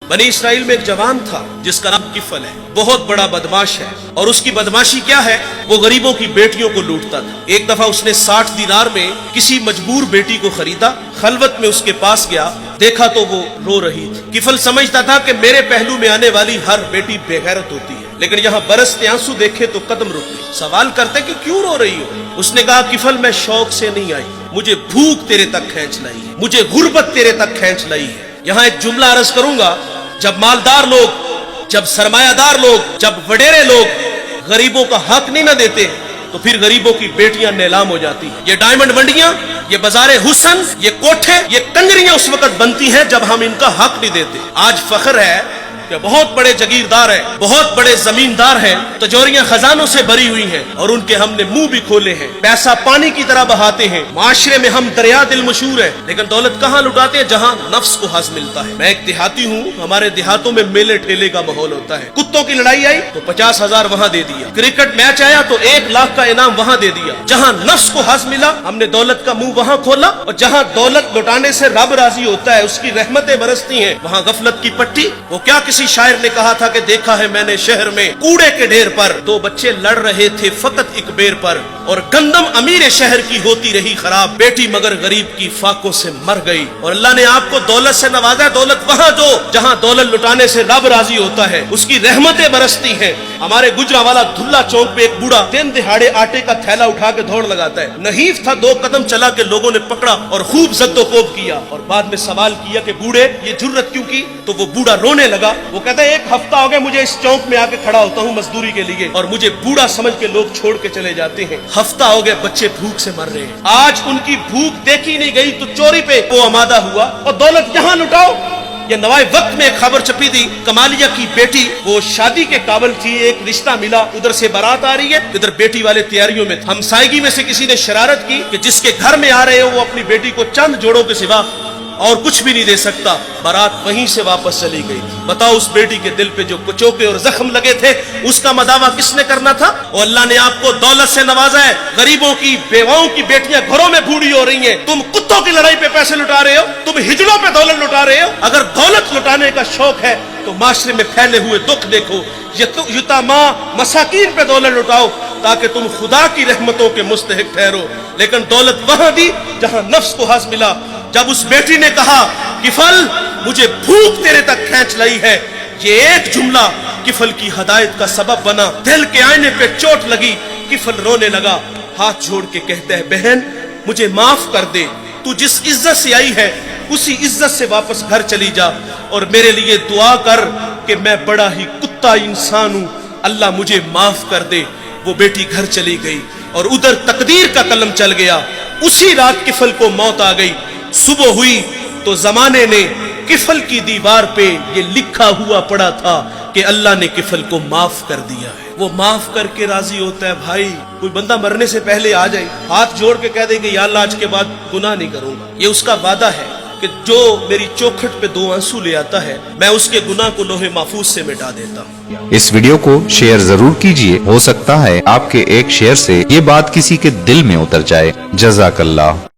बनी इसराइल में एक जवान था जिसका नाम किफल है, बहुत बड़ा बदमाश है। और उसकी बदमाशी क्या है, वो गरीबों की बेटियों को लूटता था। एक दफा उसने 60 दिनार में किसी मजबूर बेटी को खरीदा, खलवत में उसके पास गया, देखा तो वो रो रही थी। किफल समझता था कि मेरे पहलू में आने वाली हर बेटी बेगैरत होती है, लेकिन यहाँ बरसते आंसू देखे तो कदम रुक गए। सवाल करते कि क्यों रो रही हो? उसने कहा किफल मैं शौक से नहीं आई, मुझे भूख तेरे तक खींच लाई है, मुझे गुर्बत तेरे तक खींच लाई है। यहाँ एक जुमला अर्ज करूंगा, जब मालदार लोग, जब सरमायादार लोग, जब वडेरे लोग गरीबों का हक नहीं ना देते तो फिर गरीबों की बेटियां नीलाम हो जाती हैं। ये डायमंड मंडियां, ये बाजारे हुसन, ये कोठे, ये कंजरियां उस वक्त बनती हैं जब हम इनका हक नहीं देते। आज फख्र है कि बहुत बड़े जगीरदार हैं, बहुत बड़े जमींदार हैं, तिजोरियां खजानों से भरी हुई हैं और उनके हमने मुंह भी खोले हैं, पैसा पानी की तरह बहाते हैं। माशरे में हम दरिया दिल मशहूर है, लेकिन दौलत कहाँ लुटाते हैं? जहाँ नफ्स को हज मिलता है। मैं एक देहाती हूँ, हमारे देहातों में मेले ठेले का माहौल होता है। कुत्तों की लड़ाई आई तो 50,000 वहाँ दे दिया, क्रिकेट मैच आया तो 1 लाख का इनाम वहाँ दे दिया। जहाँ नफ्स को हज मिला हमने दौलत का मुंह वहाँ खोला, और जहाँ दौलत लुटाने से रब राजी होता है, उसकी रहमतें बरसती हैं, वहाँ गफलत की पट्टी। वो क्या किसी शायर ने कहा था कि देखा है मैंने शहर में कूड़े के ढेर पर 2 बच्चे लड़ रहे थे फकत एक बेर पर, और गंदम अमीर शहर की होती रही खराब, बेटी मगर गरीब की फाकों से मर गई। और अल्लाह ने आपको दौलत से नवाजा, दौलत वहाँ दो जहाँ दौलत लुटाने से रब राजी होता है, उसकी रहमतें बरसती हैं। हमारे गुजरावाला धुल्ला चौक पे एक बूढ़ा दिन दिहाड़े आटे का थैला उठा के दौड़ लगाता है। नहीफ था, 2 कदम चला के लोगों ने पकड़ा और खूब जद्दोकोब किया, और बाद में सवाल किया कि बूढ़े ये जुर्रत क्यों की? तो वो बूढ़ा रोने लगा। वो कहता है 1 हफ्ता हो गया मुझे इस चौक में आके खड़ा होता हूँ मजदूरी के लिए, और मुझे बूढ़ा समझ के लोग छोड़ के चले जाते हैं। हफ्ता हो गया बच्चे भूख से मर रहे हैं। आज उनकी भूख देखी नहीं गई तो चोरी पे वो आमादा हुआ, और दौलत यहाँ लुटाओ। ये नवाए वक्त में एक खबर छपी थी, कमालिया की बेटी वो शादी के काबिल थी, एक रिश्ता मिला, उधर से बारात आ रही है, इधर बेटी वाले तैयारियों में। हमसायगी में से किसी ने शरारत की कि जिसके घर में आ रहे हो वो अपनी बेटी को चंद जोड़ों के सिवा और कुछ भी नहीं दे सकता। बारात वहीं से वापस चली गई। बताओ उस बेटी के दिल पे जो कुचोके और जख्म लगे थे, उसका मदावा किसने करना था? और अल्लाह ने आपको दौलत से नवाजा है। गरीबों की बेवाओं की बेटियां घरों में बूढ़ी हो रही हैं, तुम कुत्तों की लड़ाई पे पैसे लुटा रहे हो, तुम हिजड़ों पे दौलत लुटा रहे हो। अगर दौलत लुटाने का शौक है तो माशरे में फैले हुए दुख देखो, यतामा मसाकीन पे दौलत लुटाओ ताकि तुम खुदा की रहमतों के मुस्तहिक ठहरो। लेकिन दौलत वहां दी जहां नफ्स को हज मिला। जब उस बेटी ने कहा किफल मुझे भूख तेरे तक खींच लाई है, ये एक जुमला किफल की हदायत का सबब बना। दिल के आईने पे चोट लगी, किफल रोने लगा, हाथ जोड़ के कहता है बहन मुझे माफ कर दे, तू जिस इज्जत से आई है उसी इज्जत से वापस घर चली जा, और मेरे लिए दुआ कर कि मैं बड़ा ही कुत्ता इंसान हूं, अल्लाह मुझे माफ कर दे। वो बेटी घर चली गई और उधर तकदीर का कलम चल गया। उसी रात किफल को मौत आ गई। सुबह हुई तो जमाने ने किफल की दीवार पे ये लिखा हुआ पड़ा था कि अल्लाह ने किफल को माफ कर दिया है। वो माफ करके राजी होता है। भाई कोई बंदा मरने से पहले आ जाए, हाथ जोड़ के कह दे कि या अल्लाह आज के बाद गुनाह नहीं करूंगा, ये उसका वादा है कि जो मेरी चौखट पे 2 आंसू ले आता है मैं उसके गुनाह को लोहे महफूज से मिटा देता हूँ। इस वीडियो को शेयर जरूर कीजिए, हो सकता है आपके एक शेयर से ये बात किसी के दिल में उतर जाए। जज़ाकल्लाह।